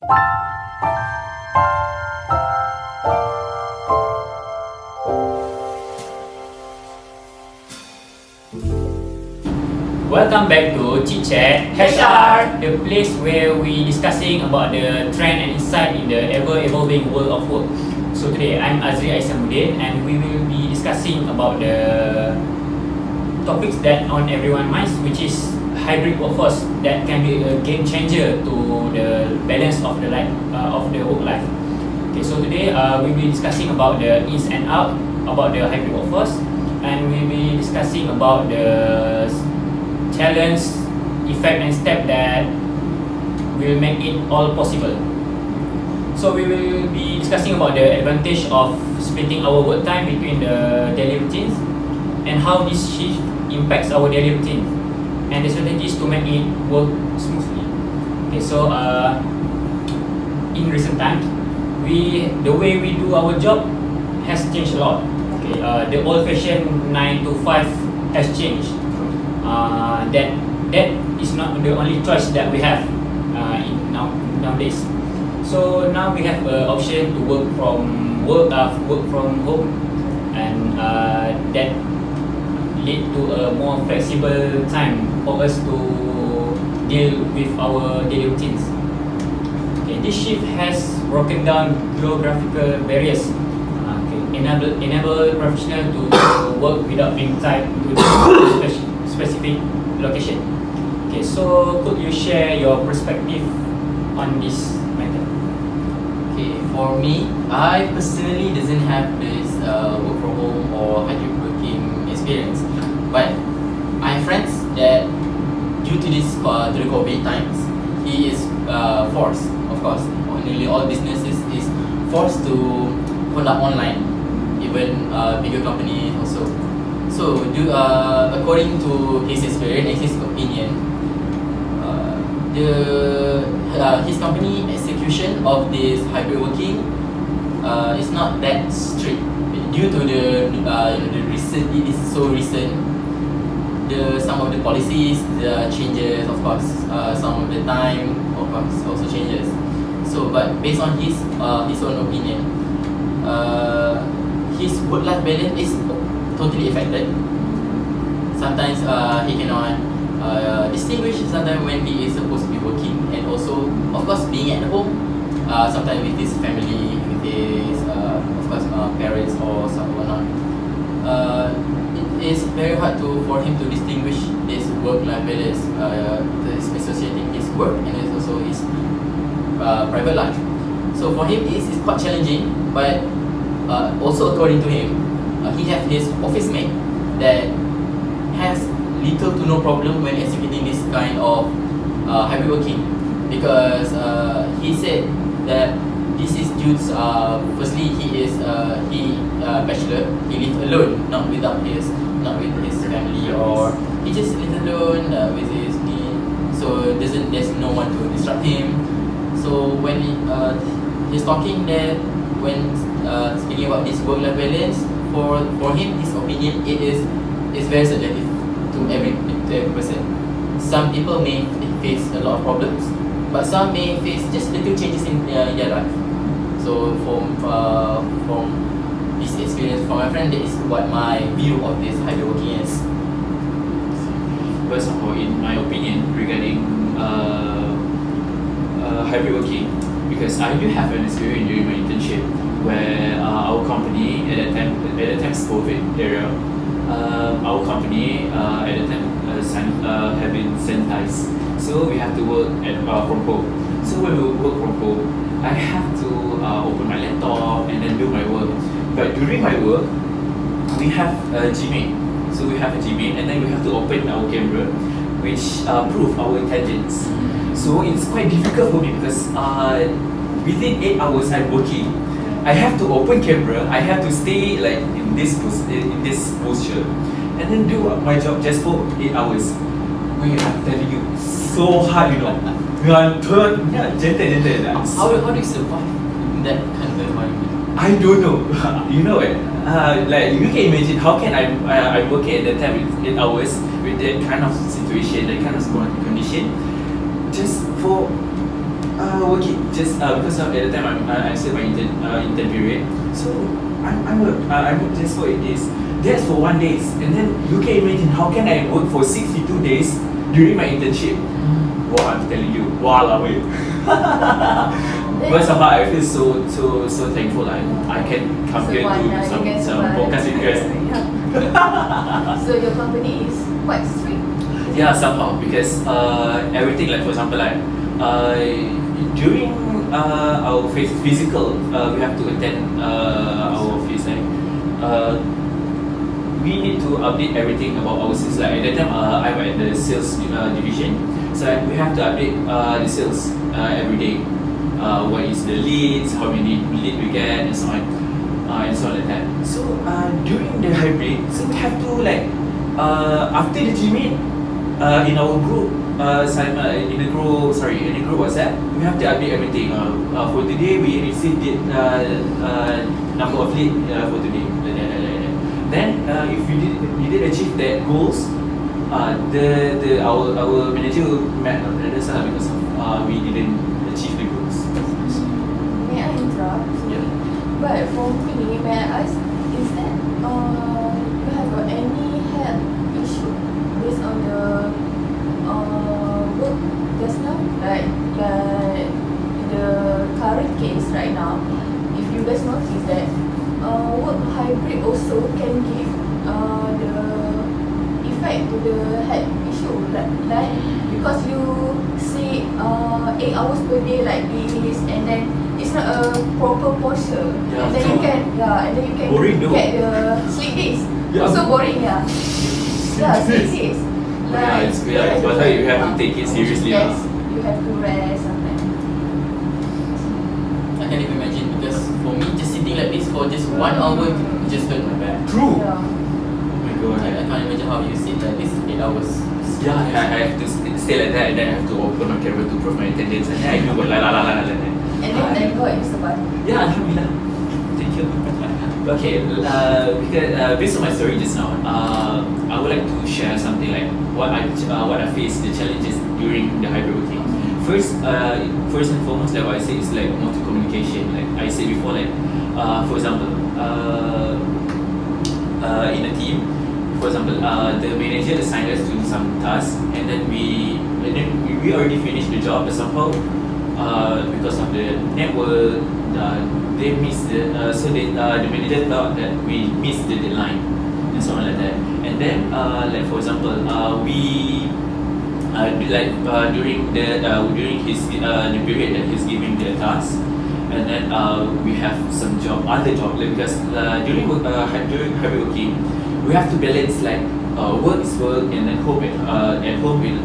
Welcome back to Chit Chat HR, the place where we discussing about the trend and insight in the ever-evolving world of work. So today I'm Azri Aisamuddin and we will be discussing about the topics that on everyone's minds, which is hybrid workforce that can be a game changer to the balance of the life of the work life. Okay, so today we'll be discussing about the ins and out about the hybrid workforce, and we'll be discussing about the challenge, effect and step that will make it all possible. So we will be discussing about the advantage of splitting our work time between the daily routines and how this shift impacts our daily routine and the strategies to make it work smoothly. Okay, so in recent times, the way we do our job has changed a lot. Okay, the old-fashioned 9 to 5 has changed. That is not the only choice that we have nowadays. So now we have an option to work from home, and that lead to a more flexible time for us to deal with our daily routines. Okay, this shift has broken down geographical barriers. Enable professionals to work without being tied to the specific location. Okay, so could you share your perspective on this matter? Okay, for me, I personally doesn't have this work from home or hybrid working experience, but I have friends that due to this to the COVID times, he is forced, of course, nearly all businesses is forced to conduct online, even bigger companies also. So, according to his experience and his opinion, his company execution of this hybrid working is not that strict due to the recent. It is so recent. Some of the policies, the changes, of course. Some of the time, of course, also changes. So, but based on his own opinion, his work-life balance is totally affected. Sometimes he cannot distinguish sometimes when he is supposed to be working, and also of course being at home, sometimes with his family, with his of course parents or someone. It is very hard for him to distinguish this work-life balance, associating his work and also his private life. So for him it is quite challenging, but also according to him, he has his office mate that has little to no problem when executing this kind of hybrid working, because he said that this is due to firstly he is bachelor, he lives alone, not with his family, or he just lives alone with his need, so there's no one to disrupt him. So when he's talking that when speaking about this work-life balance, for him, his opinion, it is very subjective to every person. Some people may face a lot of problems, but some may face just little changes in their life. So from this experience from my friend, that is what my view of this hybrid working is. First of all, in my opinion regarding hybrid working, because I do have an experience during my internship where our company at the time COVID era, our company at the time have been sanitized, so we have to work from home. So when we work from home, I have to open my laptop and then do my work. But during my work, we have a Gmail. So we have a Gmail, and then we have to open our camera, which prove our intelligence. So it's quite difficult for me because within 8 hours I'm working, I have to open camera, I have to stay like in this posture, and then do my job just for 8 hours. Wait, I'm telling you, so hard, you know. Gentle. How do you survive in that kind of environment? I don't know. You know what? Like you can imagine how can I work at that time with 8 hours with that kind of situation, that kind of condition, just for working just because at the time I'm still my intern period. So I work just for 8 days. That's for 1 day, and then you can imagine how can I work for 62 days during my internship. Wow, I'm telling you, wow, wait. But somehow I feel so thankful. I can come here to do some podcast with you guys. So your company is quite strict? Yeah, somehow because everything, like for example, like during our physical, we have to attend our office. Like we need to update everything about our sales. Like at that time, I'm at the sales division, so like, we have to update the sales every day. What is the leads, how many lead we get, and so on, and so on like that. So during the hybrid, so we have to like after the meet in our group, in the group WhatsApp, we have to update everything. For today, we received the number of lead for today. Like that. Then if you did achieve that goals, our manager will mad at us because we didn't achieve the goals. May I interrupt? Yeah. But for me, may I ask, is that you have any health issue based on the work just now? Like the current case right now, if you guys notice that work hybrid also can give the effect to the health issue, like because you see 8 hours per day like this, and then it's not a proper posture, Yeah, and then you can boring, get the sleep days. Yeah. Also boring, yeah. Yeah, sleep days. That's why you have to take it seriously. Yes, you have to rest sometimes. I can't even imagine because for me, just sitting like this for just 1 hour, it just hurt my back. True. Yeah. Oh my god. I can't imagine how you sit like this 8 hours. Yeah, I have to stay like that, and then I have to open my camera to prove my attendance, and then I do go la la la la la la. And then thank God you survive. Yeah, alhamdulillah. Thank you. Okay, because based on my story just now, I would like to share something like what I faced, the challenges during the hybrid working. First and foremost, like what I said, is like multi communication. Like I said before, like for example, in a team, for example, the manager assigned us to do some tasks, and then we already finished the job, but somehow because of the network, they missed the manager thought that we missed the deadline and so on like that. And then like for example, we during his the period that he's giving the task, and then we have some other job, like, because during hybrid working, we have to balance like work is work, and then home at home with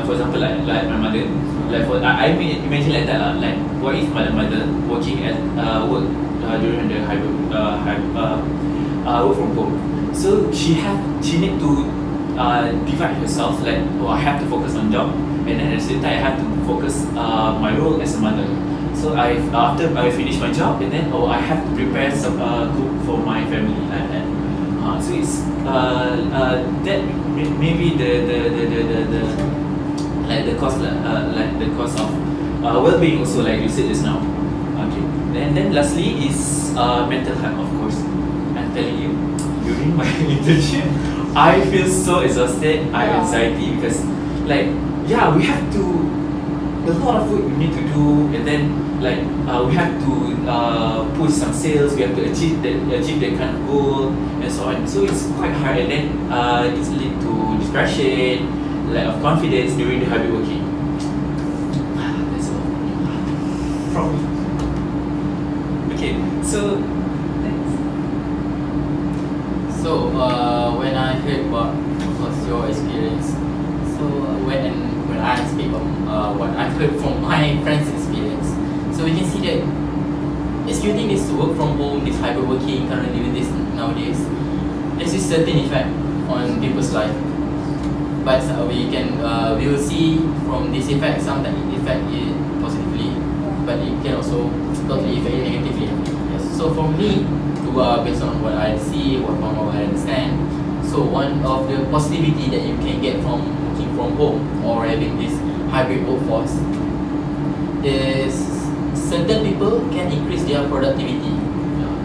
for example like my mother, like for I mean imagine like that like what if my mother working at work during the hybrid work from home, so she need to divide herself, like I have to focus on job, and then at the same time I have to focus my role as a mother. So after I finish my job, and then I have to prepare some cook for my family like that. So it's that maybe the like the cost of well-being also, like you said just now. Okay, and then lastly is mental health, of course. I'm telling you, during my internship, I feel so exhausted. I have anxiety because like we have to a lot of work we need to do, and then like we have to push some sales, we have to achieve that kind of goal and so on. So it's quite hard, and then it's lead to depression, lack of confidence during the hybrid working. That's all from me. Okay, so when I heard what was your experience, so when I speak of what I've heard from my friends' experience, so we can see that executing this work from home, this hybrid working, currently with this nowadays, there's a certain effect on people's life. But we will see from this effect, sometimes it affect it positively, but it can also totally affect it negatively. Yes. So for me, based on what I see, what I understand, so one of the positivity that you can get from working from home or having this hybrid workforce, there's certain people can increase their productivity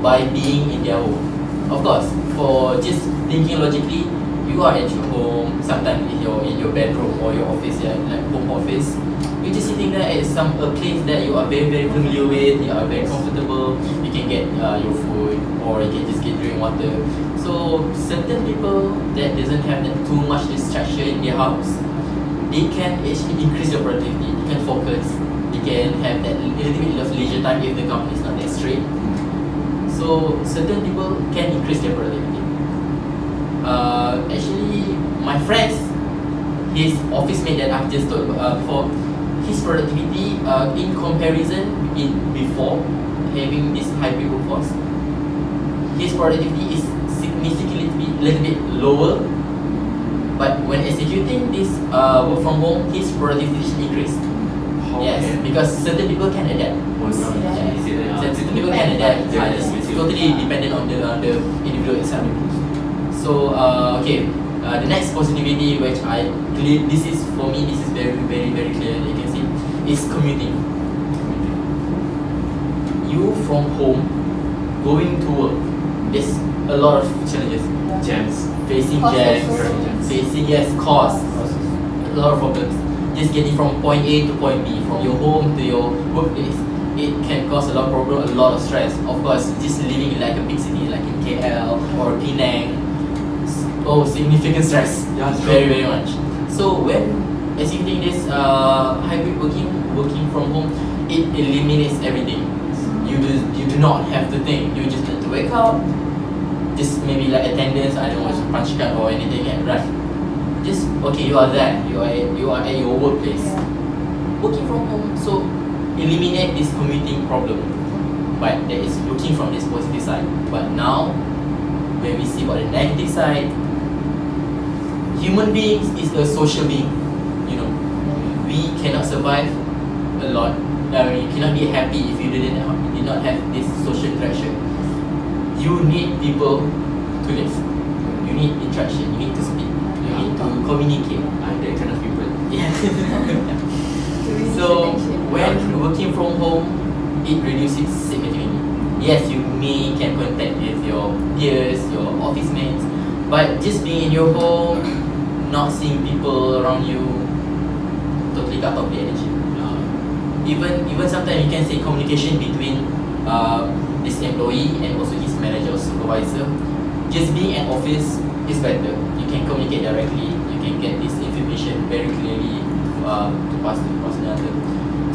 by being in their home. Of course, for just thinking logically, you are at your home, sometimes in your bedroom or your office, like home office. You're just sitting there at a place that you are very very familiar with. You are very comfortable. You can get your food, or you can just get drink water. So certain people that doesn't have that too much distraction in their house, they can actually increase their productivity. They can focus. They can have that little bit of leisure time if the company is not that strict. So certain people can increase their productivity. Actually, my friends, his office mate that I've just told before, his productivity in comparison before having this hybrid workforce, his productivity is significantly little bit lower. But when executing this work from home, his productivity increased. Yes, because certain people can adapt. Certain people can adapt. It's totally dependent on the individual itself. So okay, the next positivity which this is for me, this is very very very clear. You can see is commuting. You from home going to work, there's a lot of challenges. Jams. Facing Cost jams, also. facing costs, a lot of problems. Just getting from point A to point B, from your home to your workplace, it can cause a lot of problem, a lot of stress. Of course, just living in like a big city like in KL or Penang, significant stress. Yeah, very very much. So when executing this hybrid working from home, it eliminates everything. You do not have to think. You just need to wake up, just maybe like attendance, I don't know, punch card or anything, and right. Just okay, you are there. You are at your workplace, working from home. So eliminate this commuting problem. But that is looking from this positive side. But now, when we see about the negative side, human beings is a social being. You know, we cannot survive a lot. You cannot be happy if you did not have this social interaction. You need people to live. You need interaction. You need to speak. You need to communicate. I'm that kind of people. Yeah. So when working from home, it reduces significantly. Yes, you can contact with your peers, your office mates, but just being in your home, not seeing people around you, totally cut off the energy. Even sometimes you can say communication between this employee and also his manager or supervisor. Just being in office is better. You can communicate directly. You can get this information very clearly to pass to the person other.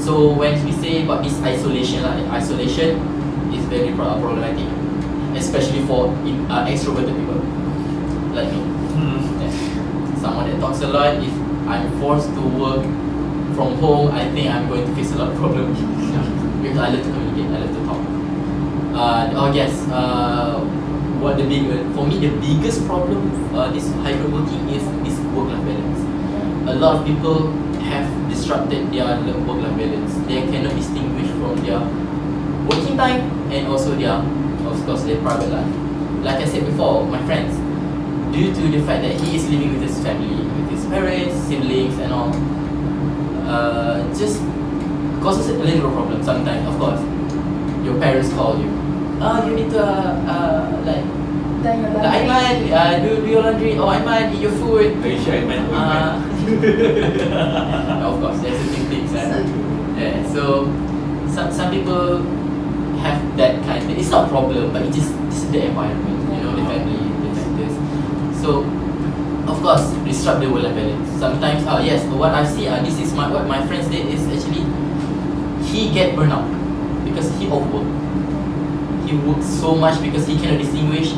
So when we say about this isolation is very problematic, especially for extroverted people like me. Yeah. Someone that talks a lot. If I'm forced to work from home, I think I'm going to face a lot of problems because I love to communicate. I love to talk. For me the biggest problem this hybrid working is this work-life balance. A lot of people have disrupted their work-life balance. They cannot distinguish from their working time and also their private life. Like I said before, my friends, due to the fact that he is living with his family, with his parents, siblings and all, just causes a little problem sometimes. Of course, your parents call you. You need to Aiman, do your laundry. Oh, Aiman, eat your food. Are you sure Aiman? Of course, there's a big things. Yeah. So some people have that kind of. It's not a problem, but it's just the environment. You know, the family, the factors. So of course, disrupt the work-life balance. Sometimes, yes, what I see, this is what my friends did is actually he get burnout because he overworked. He works so much because he cannot distinguish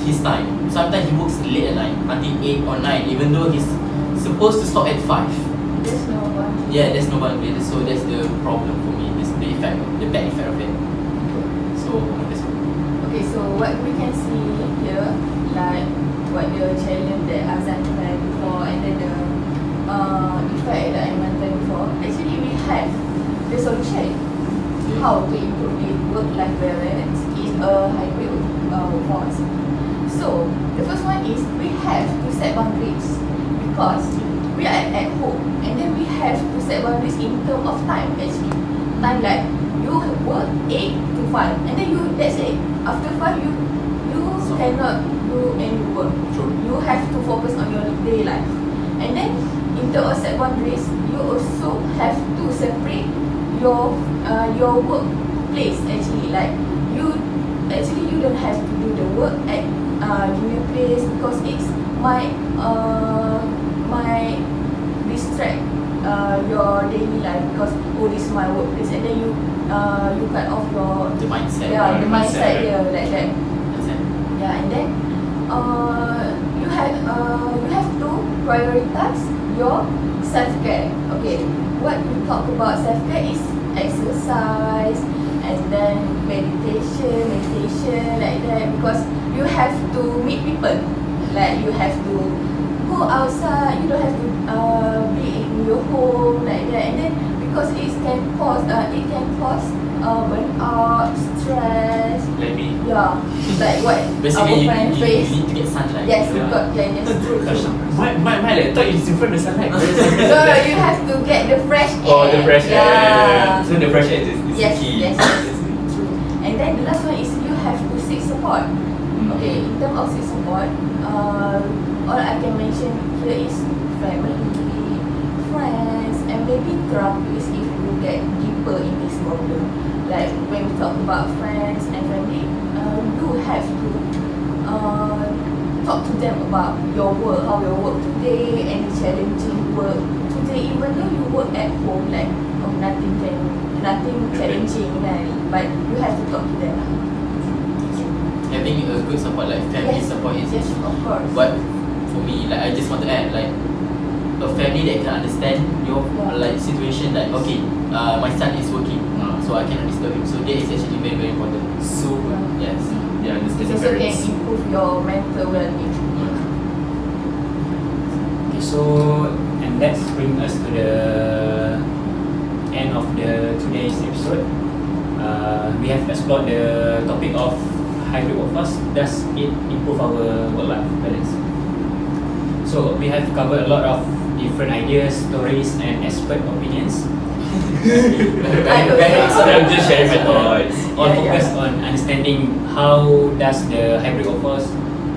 his time. Sometimes he works late at night until 8 or 9, even though he's supposed to stop at 5. There's no one. Yeah, there's no one. So that's the problem for me. This the bad effect of it. So that's Okay, so what we can see here, like what the challenge that Azan tried before and then the effect that Aiman tried before, actually we have the solution. How to improve the work-life balance in a hybrid workforce. So the first one is we have to set boundaries because we are at home, and then we have to set boundaries in terms of time actually. Time like you work 8 to 5, and then that's it. After 5 you cannot do any work. True. You have to focus on your day life. And then in terms of set boundaries, you also have to separate your workplace actually. Like you don't have to do the work at your place because it's might distract your daily life because this is my workplace, and then you cut off your The mindset. the mindset like that. Understand? Yeah, and then you have to prioritize your self-care. Okay, what we talk about self-care is exercise and then meditation like that, because you have to meet people. Like you have to go outside, you don't have to be in your home like that, and then because it can cause burnout, stress. Like me. Yeah, like what Basically, our friend you face. need to get sunlight. Yes, Yeah. yes, true. My laptop is in front of the sunlight. So you have to get the fresh air. Oh, the fresh air. Yeah. So the fresh air is Yes, key. yes, true. And then the last one is you have to seek support. Okay, in terms of seek support, all I can mention here is family, friends, and maybe therapists if you get deeper in this problem. Like when we talk about friends and family, you do have to talk to them about your work, how your work today, any challenging work today. Even though you work at home, like nothing challenging, right? But you have to talk to them. Having a good support like family support is yes, of course. But for me, like I just want to add, like a family that can understand your like situation. Like okay, my son is working, so I cannot disturb him. So that is actually very very important. So Yes. yeah, It understanding also can parents. improve your mental well-being. Okay, so and that's bring us to the end of today's episode. We have explored the topic of hybrid workforce. Does it improve our work-life balance? So we have covered a lot of different ideas, stories, and expert opinions. I'm just sharing my thoughts. All focus on understanding how does the hybrid workforce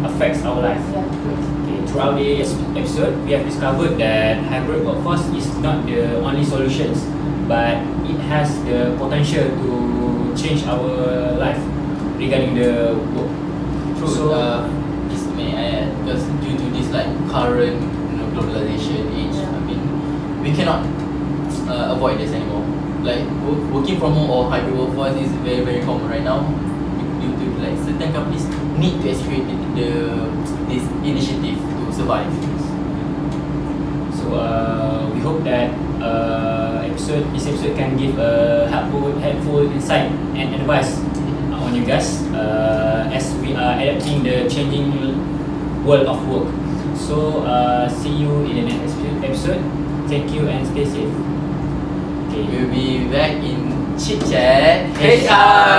affects our life. Okay, throughout this episode, we have discovered that hybrid workforce is not the only solutions, but it has the potential to change our life regarding the work. True. So, This may I add, because due to this like current globalization age, I mean we cannot avoid this anymore. Like working from home or hybrid workforce is very very common right now. Due to like certain companies need to execute this initiative to survive. So we hope that this episode can give a helpful insight and advice on you guys as we are adapting the changing world of work. So see you in the next episode. Thank you and stay safe. Okay. We'll be back in Chit Chat HR.